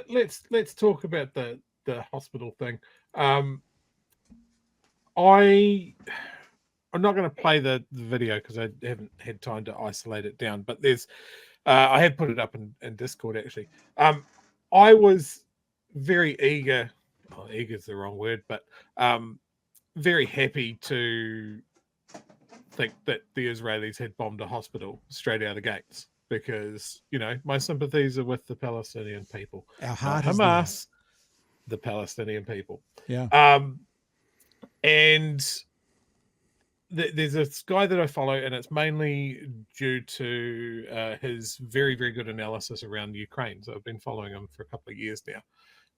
let's talk about the hospital thing. Um, I I'm not going to play the video because I haven't had time to isolate it down. But there's I had put it up in Discord actually. I was very eager. Oh, eager is the wrong word, but very happy to think that the Israelis had bombed a hospital straight out of the gates because, my sympathies are with the Palestinian people, Our not heart is there. Hamas, the Palestinian people. Yeah. And there's this guy that I follow, and it's mainly due to his very, very good analysis around Ukraine. So I've been following him for a couple of years now.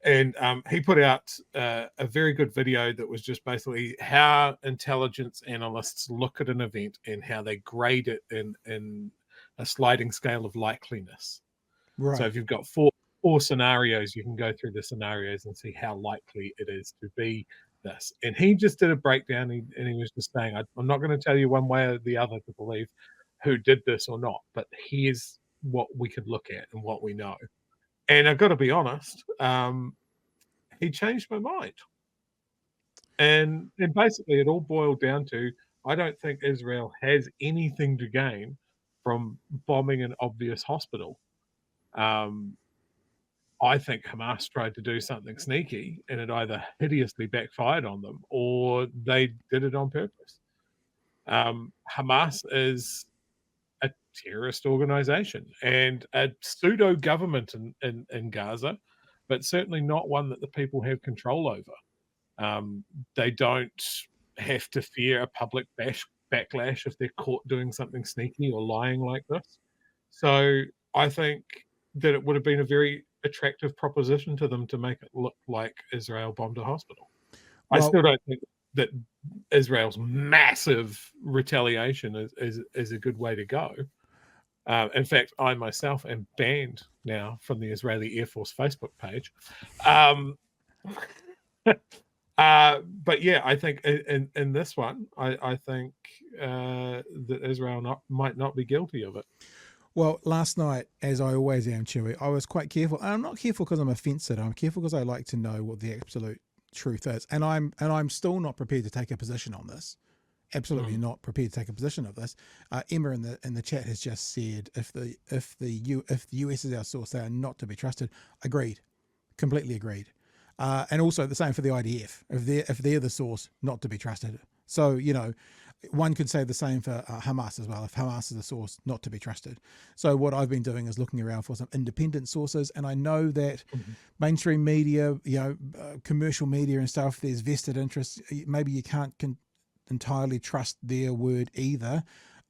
And he put out a very good video that was just basically how intelligence analysts look at an event and how they grade it in a sliding scale of likeliness. Right. So if you've got four scenarios, you can go through the scenarios and see how likely it is to be this. And he just did a breakdown, and he was just saying, I'm not going to tell you one way or the other to believe who did this or not, but here's what we could look at and what we know. And I've got to be honest, he changed my mind. And basically it all boiled down to, I don't think Israel has anything to gain from bombing an obvious hospital. I think Hamas tried to do something sneaky, and it either hideously backfired on them or they did it on purpose. Hamas is a terrorist organization and a pseudo government in Gaza, but certainly not one that the people have control over. They don't have to fear a public backlash if they're caught doing something sneaky or lying like this. So I think that it would have been a very attractive proposition to them to make it look like Israel bombed a hospital. I still don't think that Israel's massive retaliation is a good way to go. In fact, I myself am banned now from the Israeli Air Force Facebook page. But yeah, I think in this one, I think that Israel might not be guilty of it. Well, last night, as I always am, Chewy, I was quite careful. And I'm not careful because I'm a fence sitter. I'm careful because I like to know what the absolute truth is. And I'm still not prepared to take a position on this. Absolutely not prepared to take a position of this. Emma in the chat has just said if the US is our source, they are not to be trusted. Agreed, completely agreed. And also the same for the IDF. If they're the source, not to be trusted. So one could say the same for Hamas as well. If Hamas is the source, not to be trusted. So what I've been doing is looking around for some independent sources, and I know that mainstream media, commercial media and stuff, there's vested interests. Maybe you can't entirely trust their word either,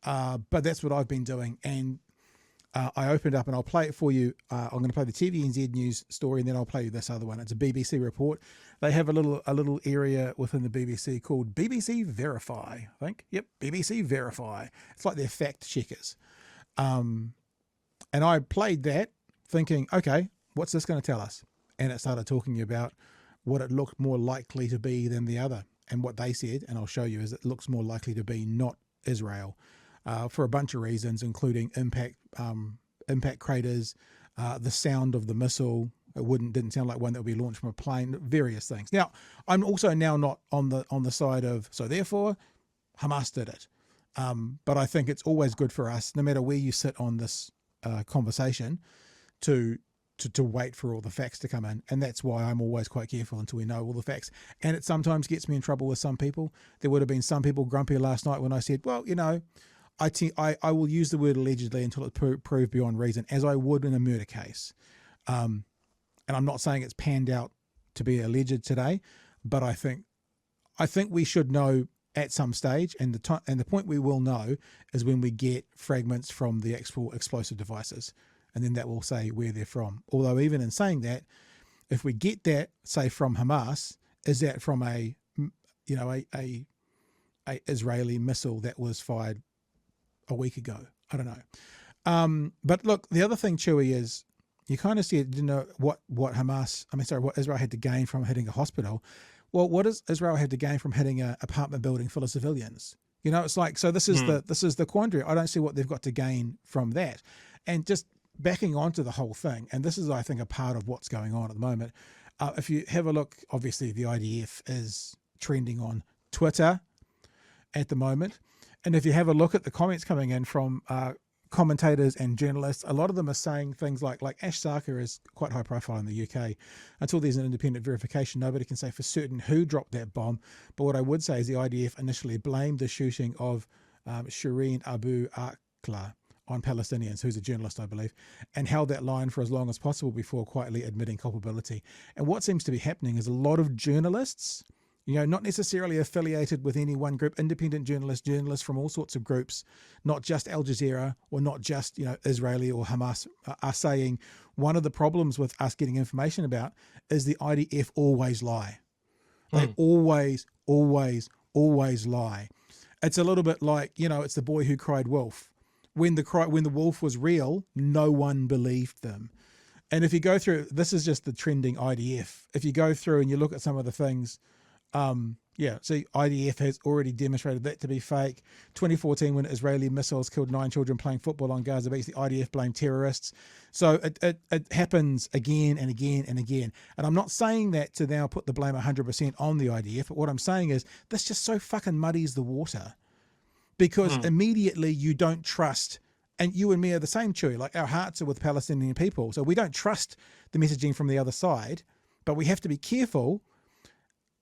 but that's what I've been doing. And I opened up, and I'll play it for you. I'm going to play the TVNZ News story, and then I'll play you this other one. It's a BBC report. They have a little area within the BBC called BBC Verify, I think. Yep, BBC Verify. It's like their fact checkers. And I played that thinking, okay, what's this going to tell us? And it started talking about what it looked more likely to be than the other. And what they said, and I'll show you, is it looks more likely to be not Israel. For a bunch of reasons, including impact craters, the sound of the missile. It didn't sound like one that would be launched from a plane. Various things. Now, I'm also now not on the side of, so therefore, Hamas did it. But I think it's always good for us, no matter where you sit on this conversation, to wait for all the facts to come in. And that's why I'm always quite careful until we know all the facts. And it sometimes gets me in trouble with some people. There would have been some people grumpy last night when I said, well, I will use the word allegedly until it's proved beyond reason, as I would in a murder case. And I'm not saying it's panned out to be alleged today, but I think we should know at some stage, and the point we will know is when we get fragments from the actual explosive devices, and then that will say where they're from. Although even in saying that, if we get that, say from Hamas, is that from a Israeli missile that was fired a week ago? I don't know. But look, the other thing, Chewy, is you kind of said, what Israel had to gain from hitting a hospital. Well, what does Israel have to gain from hitting an apartment building full of civilians? It's like, so this is the quandary. I don't see what they've got to gain from that. And just backing onto the whole thing, and this is, I think, a part of what's going on at the moment. If you have a look, obviously the IDF is trending on Twitter at the moment. And if you have a look at the comments coming in from commentators and journalists, a lot of them are saying things like Ash Sarkar is quite high profile in the UK. Until there's an independent verification, nobody can say for certain who dropped that bomb. But what I would say is the IDF initially blamed the shooting of Shireen Abu Akleh on Palestinians, who's a journalist, I believe, and held that line for as long as possible before quietly admitting culpability. And what seems to be happening is a lot of journalists, not necessarily affiliated with any one group, independent journalists from all sorts of groups, not just Al Jazeera or not just, Israeli or Hamas, are saying one of the problems with us getting information about is the IDF always lie. They always lie. It's a little bit like, it's the boy who cried wolf. When the wolf was real, no one believed them. And if you go through, this is just the trending IDF. If you go through and you look at some of the things, see, IDF has already demonstrated that to be fake. 2014, when Israeli missiles killed 9 children playing football on Gaza Beach, the IDF blamed terrorists. So it happens again and again and again. And I'm not saying that to now put the blame 100% on the IDF, but what I'm saying is this just so fucking muddies the water. Because immediately you don't trust, and you and me are the same, Chewy, like our hearts are with Palestinian people. So we don't trust the messaging from the other side, but we have to be careful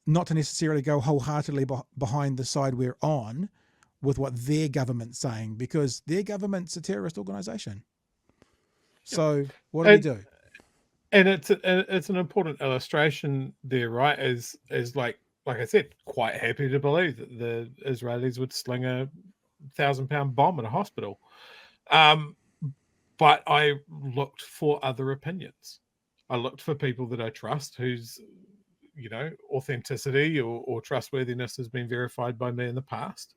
not to necessarily go wholeheartedly behind the side we're on with what their government's saying, because their government's a terrorist organization. So what do we do? And it's an important illustration there, right? As like I said, quite happy to believe that the Israelis would sling a 1,000-pound bomb in a hospital. But I looked for other opinions. I looked for people that I trust, whose authenticity or trustworthiness has been verified by me in the past,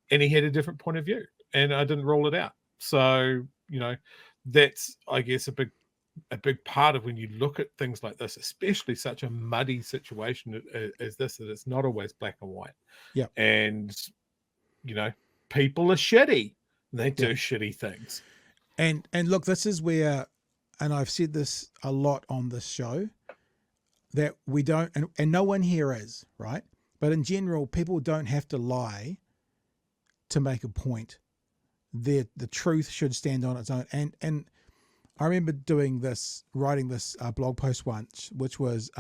and he had a different point of view, and I didn't rule it out. So that's, I guess, a big part of when you look at things like this, especially such a muddy situation as this, that it's not always black and white. Yeah. And people are shitty. They do shitty things. And look, this is where, and I've said this a lot on this show, that we don't, and no one here is, right? But in general, people don't have to lie to make a point. The truth should stand on its own. And I remember writing this blog post once, which was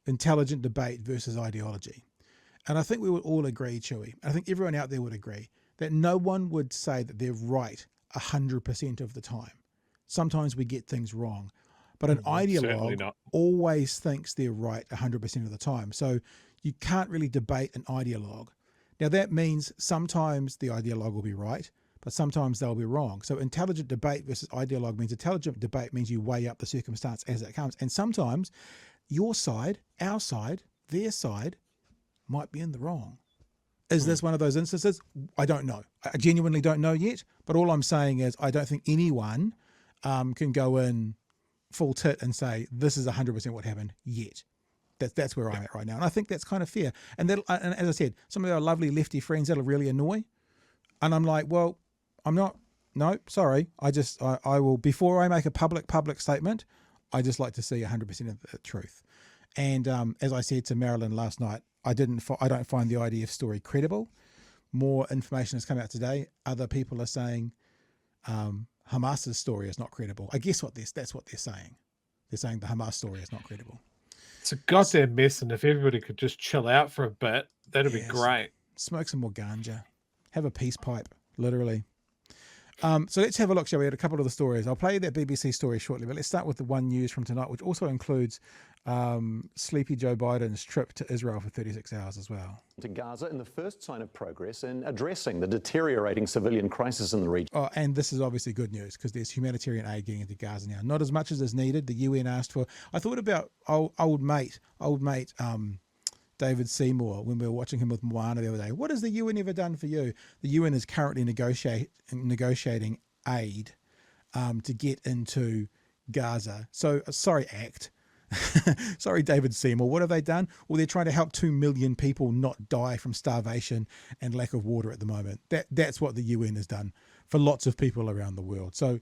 intelligent debate versus ideology. And I think we would all agree, Chewy, I think everyone out there would agree, that no one would say that they're right 100% of the time. Sometimes we get things wrong. But an ideologue always thinks they're right 100% of the time. So you can't really debate an ideologue. Now that means sometimes the ideologue will be right, but sometimes they'll be wrong. So intelligent debate versus ideologue means intelligent debate means you weigh up the circumstance as it comes. And sometimes your side, our side, their side might be in the wrong. Is this one of those instances? I don't know. I genuinely don't know yet. But all I'm saying is I don't think anyone can go in full tit and say this is 100% what happened yet. That's where I'm at right now, and I think that's kind of fair. And as I said, some of our lovely lefty friends that'll really annoy, and I'm like, well, I'm not. No, sorry. I will, before I make a public statement, I just like to see 100% of the truth. And as I said to Marilyn last night, I don't find the IDF story credible. More information has come out today. Other people are saying Hamas's story is not credible. I guess that's what they're saying. They're saying the Hamas story is not credible. It's a goddamn mess, and if everybody could just chill out for a bit, that'd be great. Smoke some more ganja. Have a peace pipe, literally. So let's have a look, shall we, at a couple of the stories. I'll play you that BBC story shortly, but let's start with the one news from tonight, which also includes sleepy Joe Biden's trip to Israel for 36 hours as well. To Gaza in the first sign of progress in addressing the deteriorating civilian crisis in the region. Oh, and this is obviously good news because there's humanitarian aid getting into Gaza now. Not as much as is needed. The UN asked for. I thought about old mate David Seymour when we were watching him with Moana the other day. What has the UN ever done for you? The UN is currently negotiating aid to get into Gaza. So, sorry, ACT. Sorry, David Seymour. What have they done? Well, they're trying to help 2 million people not die from starvation and lack of water at the moment. That's what the UN has done for lots of people around the world. So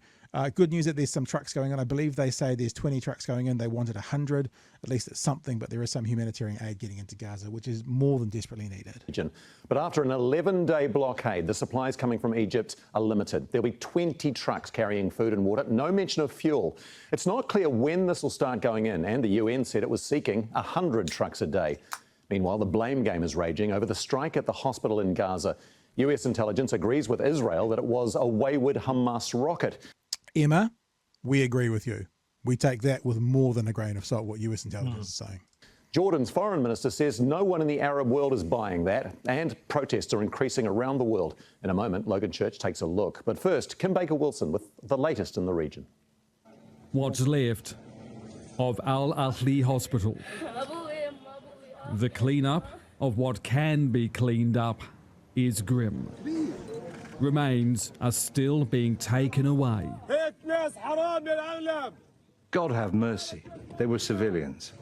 Good news that there's some trucks going in. I believe they say there's 20 trucks going in. They wanted 100. At least it's something, but there is some humanitarian aid getting into Gaza, which is more than desperately needed. But after an 11-day blockade, the supplies coming from Egypt are limited. There'll be 20 trucks carrying food and water, no mention of fuel. It's not clear when this will start going in, and the UN said it was seeking 100 trucks a day. Meanwhile, the blame game is raging over the strike at the hospital in Gaza. US intelligence agrees with Israel that it was a wayward Hamas rocket. Emma, we agree with you. We take that with more than a grain of salt, what US intelligence is saying. Jordan's foreign minister says no one in the Arab world is buying that, and protests are increasing around the world. In a moment, Logan Church takes a look. But first, Kim Baker-Wilson with the latest in the region. What's left of Al Ahli Hospital. The clean-up of what can be cleaned up is grim. Remains are still being taken away. God have mercy. They were civilians.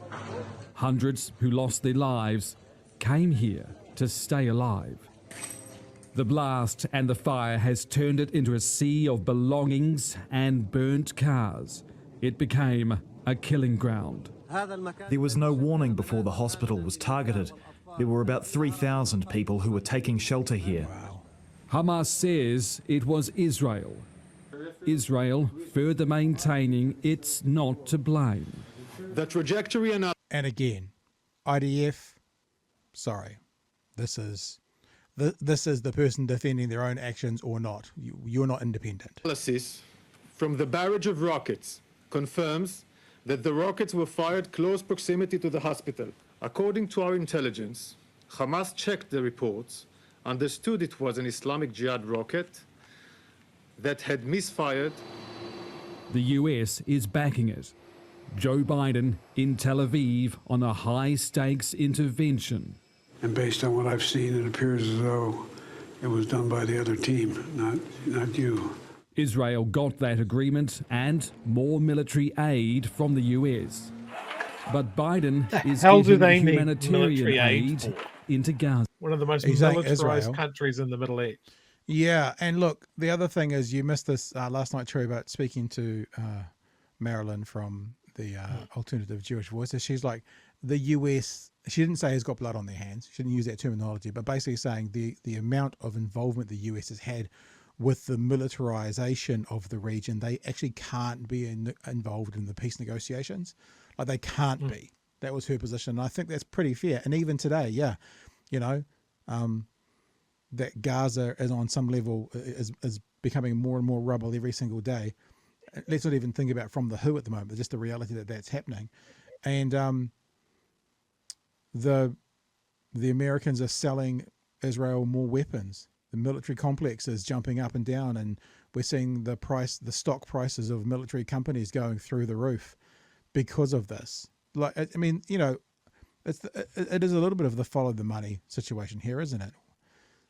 Hundreds who lost their lives came here to stay alive. The blast and the fire has turned it into a sea of belongings and burnt cars. It became a killing ground. There was no warning before the hospital was targeted. There were about 3,000 people who were taking shelter here. Hamas says it was Israel. Israel further maintaining it's not to blame. The trajectory And again, IDF, sorry, this is the person defending their own actions or not. You're not independent. analysis from the barrage of rockets confirms that the rockets were fired close proximity to the hospital. According to our intelligence, Hamas checked the reports, understood it was an Islamic Jihad rocket that had misfired. The US is backing it. Joe Biden in Tel Aviv on a high-stakes intervention. And based on what I've seen, it appears as though it was done by the other team, not you. Israel got that agreement and more military aid from the US. But Biden is getting humanitarian aid into Gaza. One of the most Israel. militarized countries in the Middle East. Yeah, and look, the other thing is you missed this last night, True, about speaking to Marilyn from the Alternative Jewish Voices. She's like, the US, she didn't say has got blood on their hands. She didn't use that terminology, but basically saying the amount of involvement the US has had with the militarization of the region, they actually can't be involved in the peace negotiations. Like they can't be. That was her position. And I think that's pretty fair. And even today, yeah, you know, that Gaza is on some level is becoming more and more rubble every single day. Let's not even think about from the WHO at the moment, but just the reality that that's happening. And the Americans are selling Israel more weapons. The military complex is jumping up and down, and we're seeing the stock prices of military companies going through the roof because of this. Like, I mean, you know, it is a little bit of the follow the money situation here, isn't it?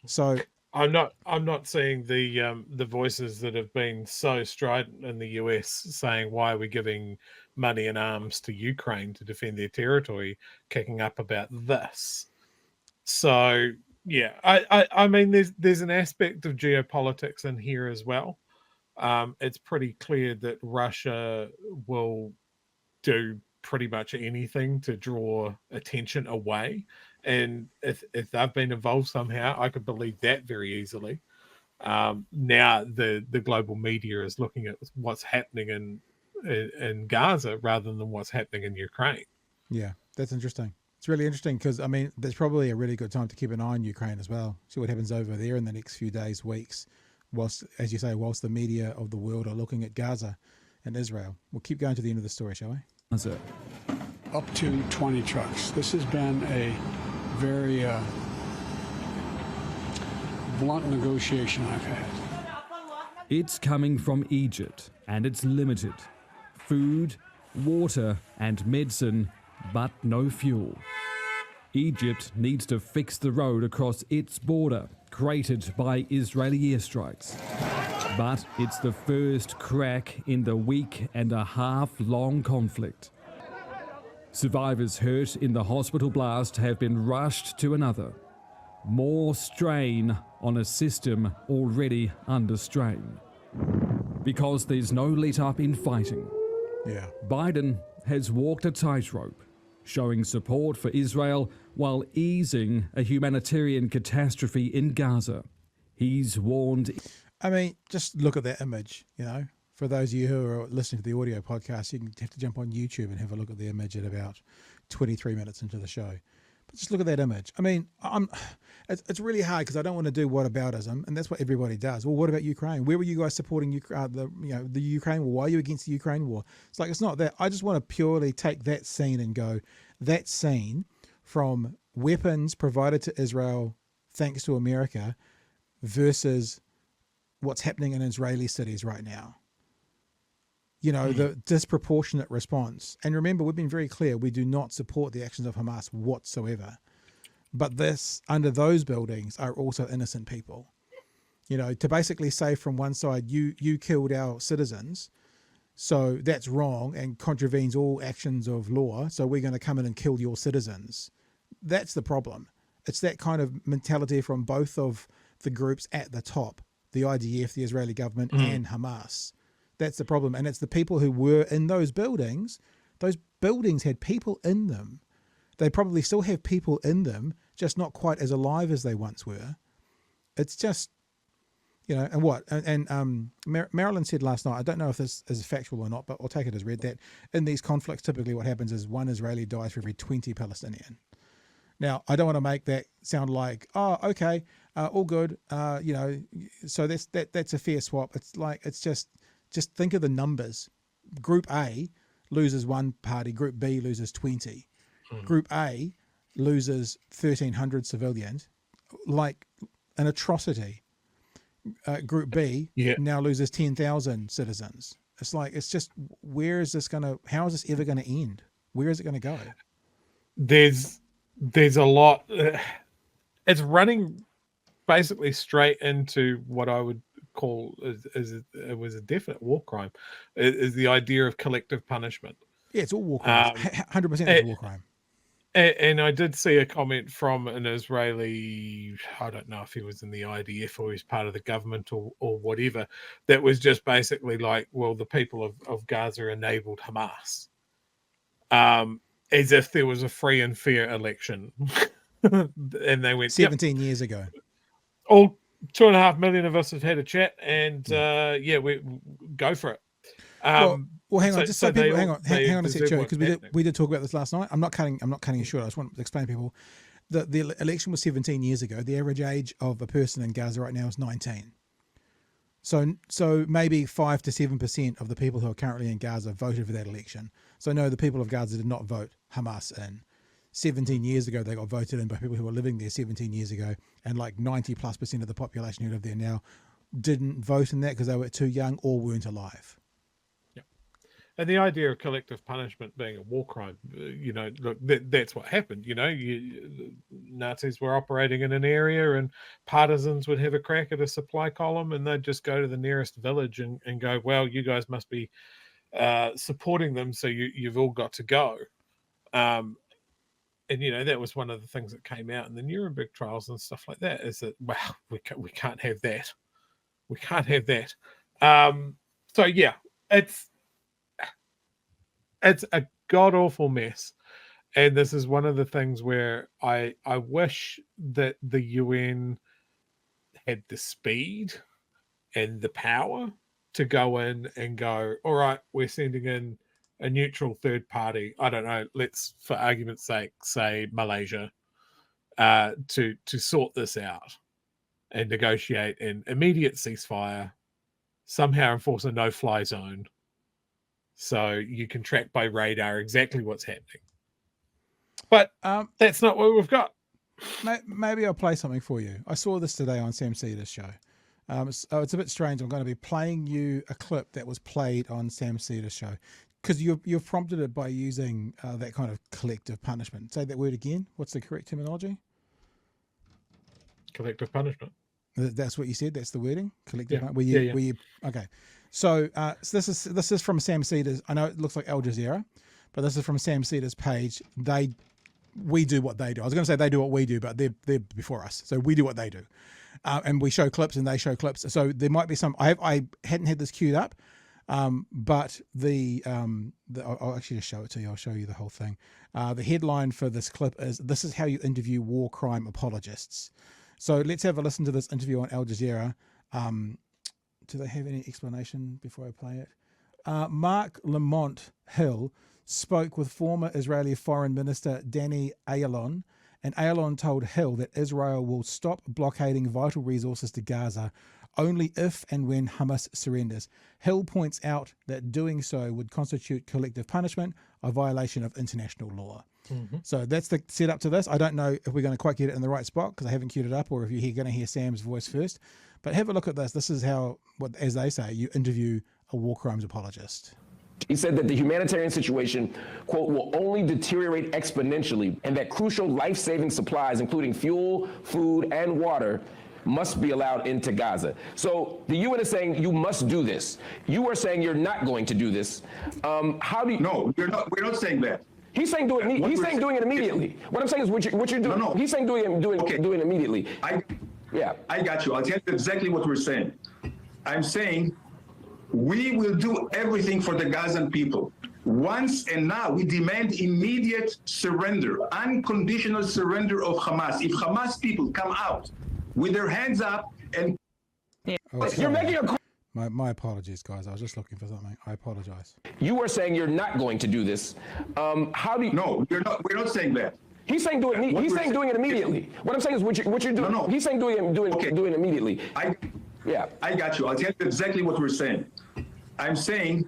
So I'm not seeing the voices that have been so strident in the US saying why are we giving money and arms to Ukraine to defend their territory, kicking up about this. So yeah, I mean there's an aspect of geopolitics in here as well. It's pretty clear that Russia will do pretty much anything to draw attention away. And if they've been involved somehow, I could believe that very easily. Now the global media is looking at what's happening in Gaza rather than what's happening in Ukraine. yeah, that's interesting. It's really interesting because, I mean, there's probably a really good time to keep an eye on Ukraine as well. See what happens over there in the next few days, weeks, whilst, as you say, whilst the media of the world are looking at Gaza and Israel. We'll keep going to the end of the story, shall we? That's it. Up to 20 trucks. This has been a very blunt negotiation I've had. It's coming from Egypt, and it's limited. Food, water, and medicine, but no fuel. Egypt needs to fix the road across its border, created by Israeli airstrikes. But it's the first crack in the week-and-a-half-long conflict. Survivors hurt in the hospital blast have been rushed to another. More strain on a system already under strain. because there's no let-up in fighting. Yeah. Biden has walked a tightrope, showing support for Israel while easing a humanitarian catastrophe in Gaza. He's warned... I mean, just look at that image, you know. For those of you who are listening to the audio podcast, you can have to jump on YouTube and have a look at the image at about 23 minutes into the show. But just look at that image. I mean, it's really hard because I don't want to do whataboutism, and that's what everybody does. Well, what about Ukraine? Where were you guys supporting the Ukraine war? Why are you against the Ukraine war? It's like, it's not that. I just want to purely take that scene and go, that scene from weapons provided to Israel thanks to America versus what's happening in Israeli cities right now. You know, the disproportionate response. And remember, we've been very clear, we do not support the actions of Hamas whatsoever. But this, under those buildings, are also innocent people. You know, to basically say from one side, you killed our citizens, so that's wrong and contravenes all actions of law, so we're going to come in and kill your citizens. That's the problem. It's that kind of mentality from both of the groups at the top, the IDF, the Israeli government, and Hamas. That's the problem. And it's the people who were in those buildings. Those buildings had people in them. They probably still have people in them, just not quite as alive as they once were. It's just, you know, and what? And Marilyn said last night, I don't know if this is factual or not, but I'll take it as read, that in these conflicts, typically what happens is one Israeli dies for every 20 Palestinian. Now, I don't want to make that sound like, oh, okay, all good, you know, so that's a fair swap. It's like, it's just think of the numbers. Group A loses one party, Group B loses 20. Group A loses 1,300 civilians, like an atrocity. Group B now loses 10,000 citizens. It's like, it's just, how is this ever going to end? Where is it going to go? There's a lot. It's running basically straight into what I would call it was a definite war crime, is the idea of collective punishment. Yeah, it's all war crimes. 100% it's war crime. And I did see a comment from an Israeli, I don't know if he was in the IDF or he's part of the government or whatever, that was just basically like, well, the people of Gaza enabled Hamas. As if there was a free and fair election. And they went 17 years ago. All 2.5 million of us have had a chat, and we go for it. Well, hang on, hang on a sec, Joe, because we did talk about this last night. I'm not cutting you short. I just want to explain to people that the election was 17 years ago. The average age of a person in Gaza right now is 19. So maybe 5 to 7% of the people who are currently in Gaza voted for that election. So no, the people of Gaza did not vote Hamas in. 17 years ago, they got voted in by people who were living there 17 years ago, and like 90+% of the population who live there now didn't vote in that because they were too young or weren't alive. And the idea of collective punishment being a war crime, you know, look, that's what happened. You know, Nazis were operating in an area and partisans would have a crack at a supply column and they'd just go to the nearest village and go, well, you guys must be supporting them, so you've all got to go. And, you know, that was one of the things that came out in the Nuremberg trials and stuff like that, is that, wow, we can't have that. We can't have that. So, yeah, it's a god-awful mess. And this is one of the things where I wish that the UN had the speed and the power to go in and go, all right, we're sending in a neutral third party. I don't know, let's, for argument's sake, say Malaysia, to sort this out and negotiate an immediate ceasefire, somehow enforce a no-fly zone, so you can track by radar exactly what's happening. But that's not what we've got. Maybe I'll play something for you. I saw this today on Sam Cedar's show. It's a bit strange. I'm going to be playing you a clip that was played on Sam Cedar's show, because you've prompted it by using that kind of collective punishment. Say that word again. What's the correct terminology? Collective punishment. That's what you said. That's the wording. Collective. Yeah. Okay. So this is from Sam Cedar's. I know it looks like Al Jazeera, but this is from Sam Cedar's page. We do what they do. I was going to say they do what we do, but they're before us. So we do what they do. and we show clips and they show clips. So there might be some. I hadn't had this queued up, but I'll actually just show it to you. I'll show you the whole thing. The headline for this clip is, "This is how you interview war crime apologists." So let's have a listen to this interview on Al Jazeera. Do they have any explanation before I play it? Mark Lamont Hill spoke with former Israeli Foreign Minister Danny Ayalon, and Ayalon told Hill that Israel will stop blockading vital resources to Gaza only if and when Hamas surrenders. Hill points out that doing so would constitute collective punishment, a violation of international law. So that's the setup to this. I don't know if we're going to quite get it in the right spot because I haven't queued it up, or if you're going to hear Sam's voice first. But have a look at this. This is how, as they say, you interview a war crimes apologist. He said that the humanitarian situation, quote, will only deteriorate exponentially, and that crucial life-saving supplies, including fuel, food, and water, must be allowed into Gaza. So the UN is saying you must do this. You are saying you're not going to do this. How do you? No, we're not saying that. He's saying do it. He's saying doing it immediately. What I'm saying is what you're doing. No. He's saying doing it immediately. I got you. I'll tell you exactly what we're saying. I'm saying we will do everything for the Gazan people. Once and now, we demand immediate surrender, unconditional surrender of Hamas. If Hamas people come out with their hands up and you're making a. My apologies, guys. I was just looking for something. I apologize. You are saying you're not going to do this. How do you? No, we're not saying that. He's saying do it. He's saying doing it immediately. What I'm saying is what you're doing. No. He's saying doing it immediately. I got you. I'll tell you exactly what we're saying. I'm saying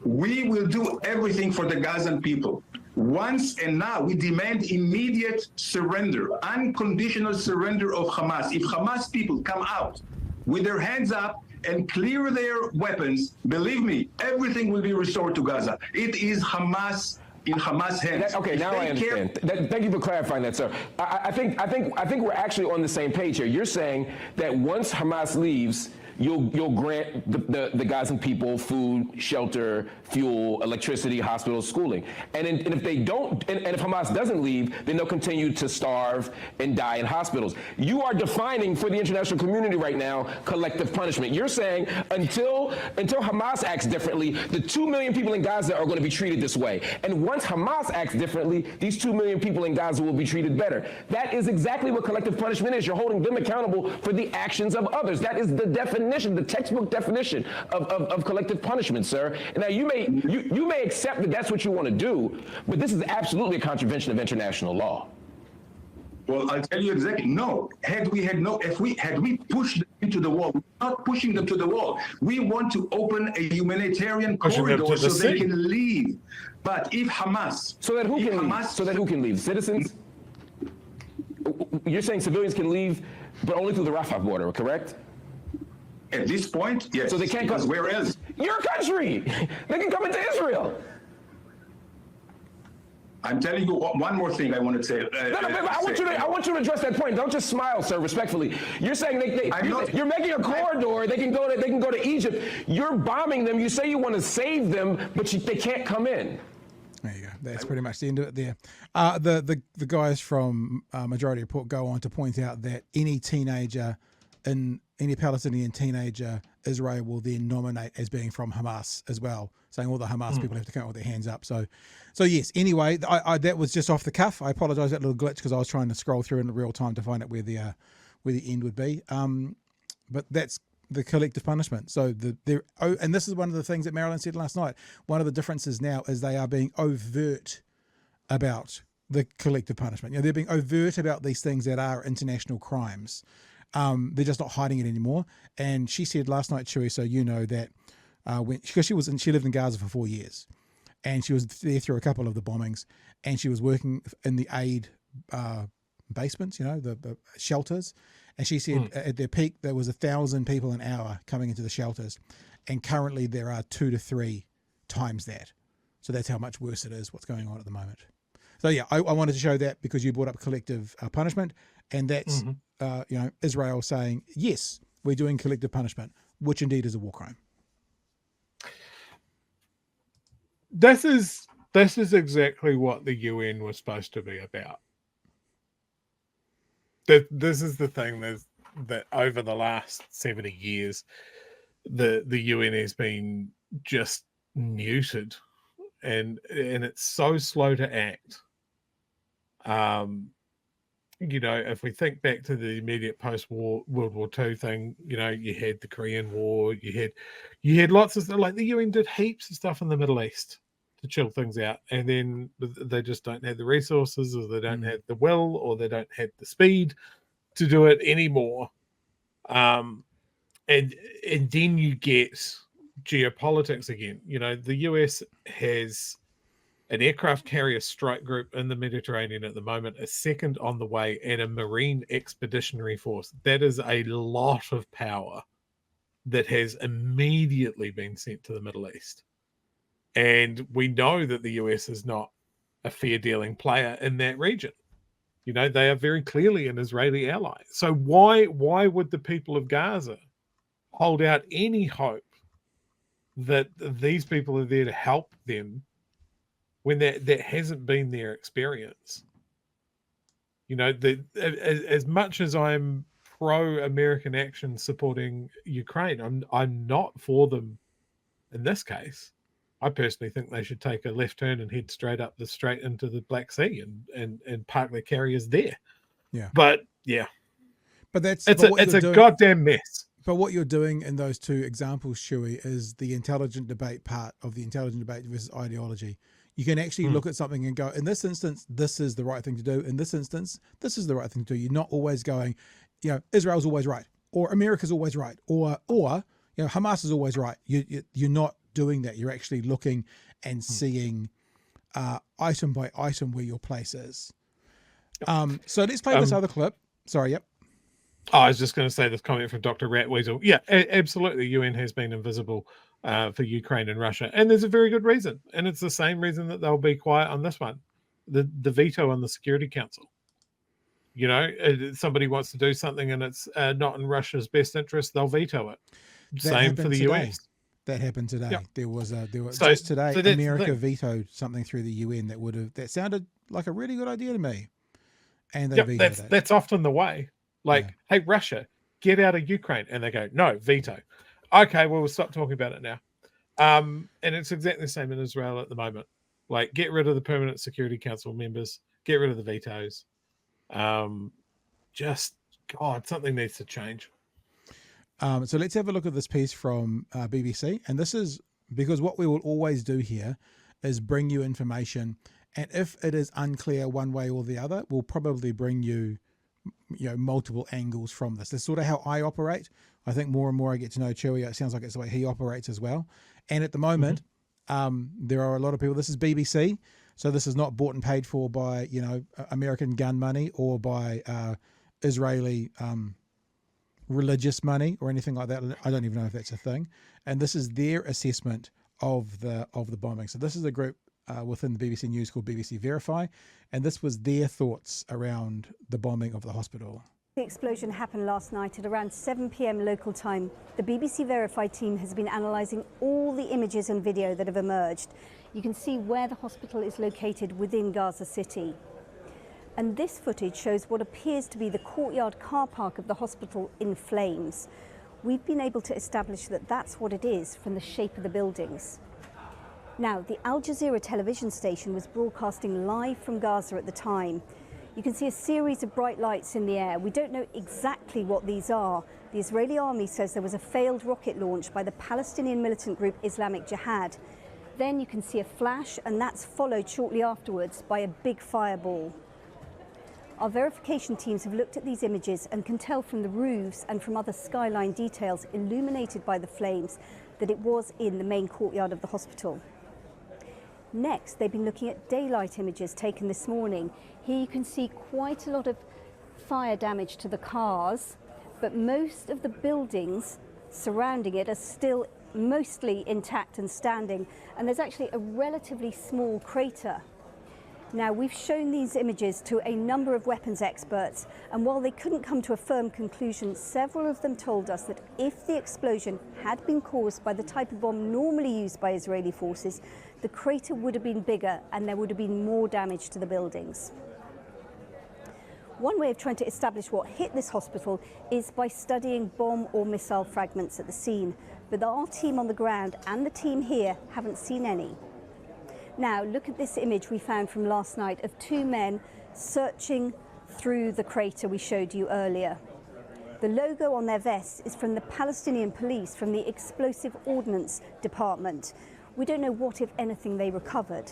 we will do everything for the Gazan people. Once and now, we demand immediate surrender, unconditional surrender of Hamas. If Hamas people come out with their hands up and clear their weapons, believe me, everything will be restored to Gaza. It is Hamas in Hamas hands. Okay, now I understand. Thank you for clarifying that, sir. I think we're actually on the same page here. You're saying that once Hamas leaves, you'll grant the Gazan people food, shelter, fuel, electricity, hospitals, schooling. And if they don't, and if Hamas doesn't leave, then they'll continue to starve and die in hospitals. You are defining for the international community right now collective punishment. You're saying until Hamas acts differently, the 2 million people in Gaza are going to be treated this way. And once Hamas acts differently, these 2 million people in Gaza will be treated better. That is exactly what collective punishment is. You're holding them accountable for the actions of others. That is the definition, the textbook definition of collective punishment, sir. Now, you may accept that that's what you want to do, but this is absolutely a contravention of international law. Well, I'll tell you exactly. No, if we pushed them into the wall, we're not pushing them to the wall. We want to open a humanitarian corridor so they can leave. But if Hamas, so that who can leave? Citizens? You're saying civilians can leave, but only through the Rafah border, correct? At this point, yes. So they can't come. Where else? Your country. They can come into Israel. I'm telling you one more thing I want to say. I want you to address that point. Don't just smile, sir. Respectfully, you're saying you're making a corridor. They can go to Egypt. You're bombing them. You say you want to save them, but they can't come in. There you go. That's pretty much the end of it there. The guys from Majority Report go on to point out that any Palestinian teenager Israel will then nominate as being from Hamas as well, saying all the Hamas people have to come out with their hands up. So yes. Anyway, that was just off the cuff. I apologise that little glitch because I was trying to scroll through in real time to find out where the end would be. But that's the collective punishment. So and this is one of the things that Marilyn said last night. One of the differences now is they are being overt about the collective punishment. They're being overt about these things that are international crimes. They're just not hiding it anymore. And she said last night, Chewy, so you know that because she lived in Gaza for 4 years, and she was there through a couple of the bombings, and she was working in the aid basements, the shelters. And she said at their peak there was 1,000 people an hour coming into the shelters, and currently there are 2 to 3 times that. So that's how much worse it is. What's going on at the moment. So yeah, I wanted to show that because you brought up collective punishment, and that's Israel saying yes, we're doing collective punishment, which indeed is a war crime. This is exactly what the UN was supposed to be about. This is the thing. that over the last 70 years, the UN has been just neutered, and it's so slow to act. If we think back to the immediate post-war World War II thing, you had the Korean War, you had lots of stuff. Like the UN did heaps of stuff in the Middle East to chill things out, and then they just don't have the resources, or they don't have the will, or they don't have the speed to do it anymore. And then you get geopolitics again. The US has an aircraft carrier strike group in the Mediterranean at the moment, a second on the way, and a Marine expeditionary force. That is a lot of power that has immediately been sent to the Middle East. And we know that the US is not a fair dealing player in that region. They are very clearly an Israeli ally. So why would the people of Gaza hold out any hope that these people are there to help them when that hasn't been their experience? As much as I'm pro-American action supporting Ukraine, I'm not for them in this case. I personally think they should take a left turn and head straight into the Black Sea and park their carriers there. Yeah. But yeah. But it's a goddamn mess. But what you're doing in those two examples, Shuey, is the intelligent debate part of the intelligent debate versus ideology. You can actually look at something and go, in this instance, this is the right thing to do. In this instance, this is the right thing to do. You're not always going, Israel's always right, or America's always right, or Hamas is always right. You're not doing that. You're actually looking and seeing item by item where your place is. So let's play this other clip. Sorry, yep. I was just going to say this comment from Dr. Ratweasel. Yeah, absolutely. UN has been invisible for Ukraine and Russia, and there's a very good reason, and it's the same reason that they'll be quiet on this one. The veto on the Security Council. Somebody wants to do something and it's not in Russia's best interest, they'll veto it. Same for the US. That happened today. Yep. There was just today. America vetoed something through the UN that sounded like a really good idea to me, and they vetoed it. That's often the way. Hey, Russia, get out of Ukraine. And they go, no, veto. Okay, well, we'll stop talking about it now. And it's exactly the same in Israel at the moment. Get rid of the permanent Security Council members, get rid of the vetoes. Something needs to change. So let's have a look at this piece from BBC. And this is because what we will always do here is bring you information. And if it is unclear one way or the other, we'll probably bring you multiple angles from this. That's sort of how I operate. I think more and more I get to know Chewy, it sounds like it's the way he operates as well. And at the moment, there are a lot of people. This is BBC, so this is not bought and paid for by American gun money or by Israeli religious money or anything like that. I don't even know if that's a thing. And this is their assessment of the bombing. So this is a group within the BBC News called BBC Verify, and this was their thoughts around the bombing of the hospital. The explosion happened last night at around 7 p.m. local time. The BBC Verify team has been analysing all the images and video that have emerged. You can see where the hospital is located within Gaza City. And this footage shows what appears to be the courtyard car park of the hospital in flames. We've been able to establish that that's what it is from the shape of the buildings. Now, the Al Jazeera television station was broadcasting live from Gaza at the time. You can see a series of bright lights in the air. We don't know exactly what these are. The Israeli army says there was a failed rocket launch by the Palestinian militant group Islamic Jihad. Then you can see a flash, and that's followed shortly afterwards by a big fireball. Our verification teams have looked at these images and can tell from the roofs and from other skyline details illuminated by the flames that it was in the main courtyard of the hospital. Next, they've been looking at daylight images taken this morning. Here you can see quite a lot of fire damage to the cars, but most of the buildings surrounding it are still mostly intact and standing, and there's actually a relatively small crater. Now, we've shown these images to a number of weapons experts, and while they couldn't come to a firm conclusion, several of them told us that if the explosion had been caused by the type of bomb normally used by Israeli forces, the crater would have been bigger and there would have been more damage to the buildings. One way of trying to establish what hit this hospital is by studying bomb or missile fragments at the scene. But our team on the ground and the team here haven't seen any. Now, look at this image we found from last night of two men searching through the crater we showed you earlier. The logo on their vests is from the Palestinian police, from the Explosive Ordnance Department. We don't know what, if anything, they recovered.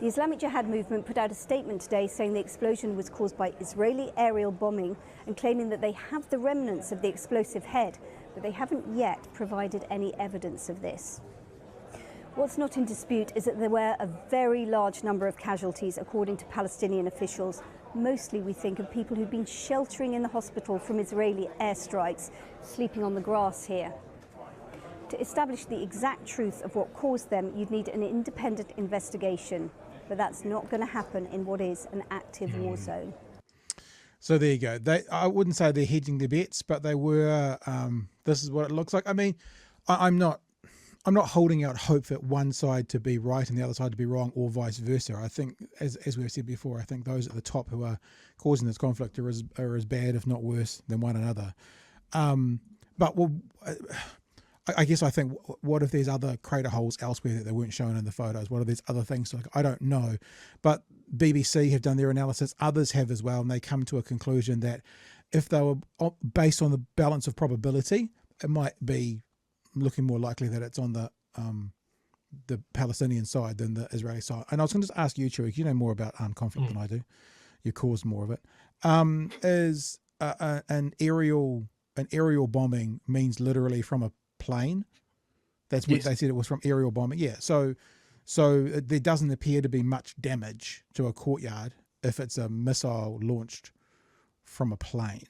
The Islamic Jihad movement put out a statement today saying the explosion was caused by Israeli aerial bombing and claiming that they have the remnants of the explosive head, but they haven't yet provided any evidence of this. What's not in dispute is that there were a very large number of casualties, according to Palestinian officials. Mostly, we think, of people who've been sheltering in the hospital from Israeli airstrikes, sleeping on the grass here. To establish the exact truth of what caused them, you'd need an independent investigation. But that's not going to happen in what is an active war zone. So there you go. I wouldn't say they're hedging their bets, but they were. This is what it looks like. I mean, I'm not holding out hope that one side to be right and the other side to be wrong, or vice versa. I think, as we've said before, I think those at the top who are causing this conflict are as bad, if not worse, than one another. I guess I think, what if there's other crater holes elsewhere that they weren't shown in the photos? What are these other things? Like, I don't know. But BBC have done their analysis. Others have as well. And they come to a conclusion that if they were based on the balance of probability, it might be looking more likely that it's on the Palestinian side than the Israeli side. And I was going to just ask you, Chewy, you know more about armed conflict than I do. You caused more of it. Is an aerial bombing means literally from a plane? That's what they said, it was from aerial bombing. Yeah. So there doesn't appear to be much damage to a courtyard if it's a missile launched from a plane.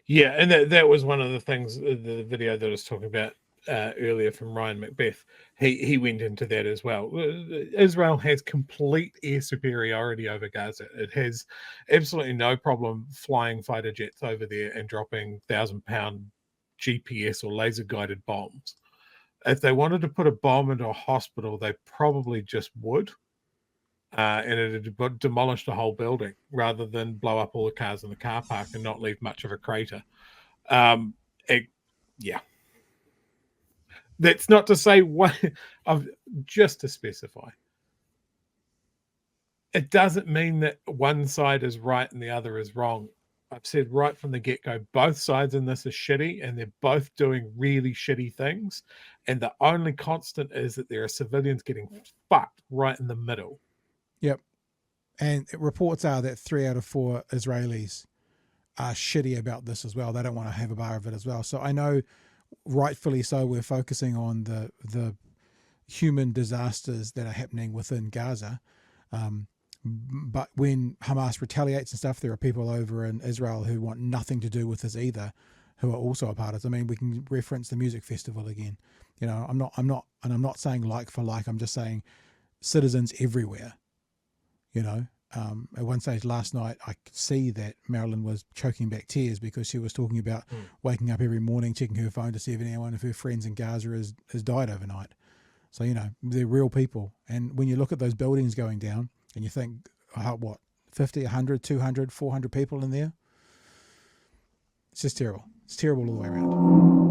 Yeah, and that was one of the things, the video that I was talking about earlier from Ryan Macbeth. He went into that as well. Israel has complete air superiority over Gaza. It has absolutely no problem flying fighter jets over there and dropping 1,000-pound GPS or laser guided bombs. If they wanted to put a bomb into a hospital, they probably just would. And it would demolish the whole building rather than blow up all the cars in the car park and not leave much of a crater. Yeah. That's not to say just to specify. It doesn't mean that one side is right and the other is wrong. I've said right from the get-go, both sides in this are shitty and they're both doing really shitty things. And the only constant is that there are civilians getting fucked right in the middle. Yep. And reports are that 3 out of 4 Israelis are shitty about this as well. They don't want to have a bar of it as well. So I know, rightfully so, we're focusing on the human disasters that are happening within Gaza. But when Hamas retaliates and stuff, there are people over in Israel who want nothing to do with this either, who are also a part of it. I mean, we can reference the music festival again. You know, I'm not saying like for like. I'm just saying citizens everywhere. You know, at one stage last night, I could see that Marilyn was choking back tears because she was talking about waking up every morning, checking her phone to see if anyone of her friends in Gaza has died overnight. So, you know, they're real people. And when you look at those buildings going down and you think, what, 50, 100, 200, 400 people in there? It's just terrible. It's terrible all the way around.